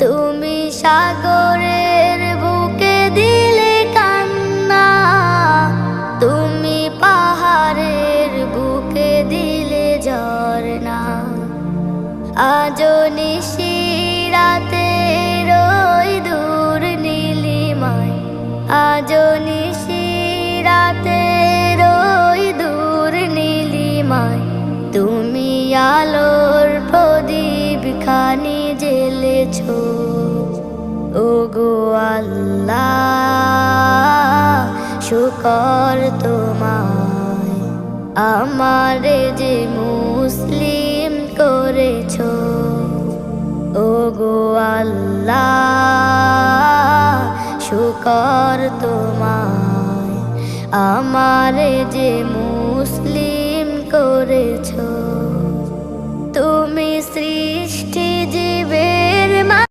তুমি সাগরের বুকে দিলে কান্না, তুমি পাহাড়ের বুকে দিলে ঝরনা। আজো নিশিরাতে রই দূর নীলিমায়, আজো নিশিরাতে রই দূর নীলিমায়, তুমি আলোর প্রদীপ খানি জ্বেলেছ। ওগো আল্লাহ শুকর তোমায়, আমারে যে মুসলিম করেছ। ওগো আল্লাহ শুকর তোমায়, আমারে যে মুসলিম করেছ।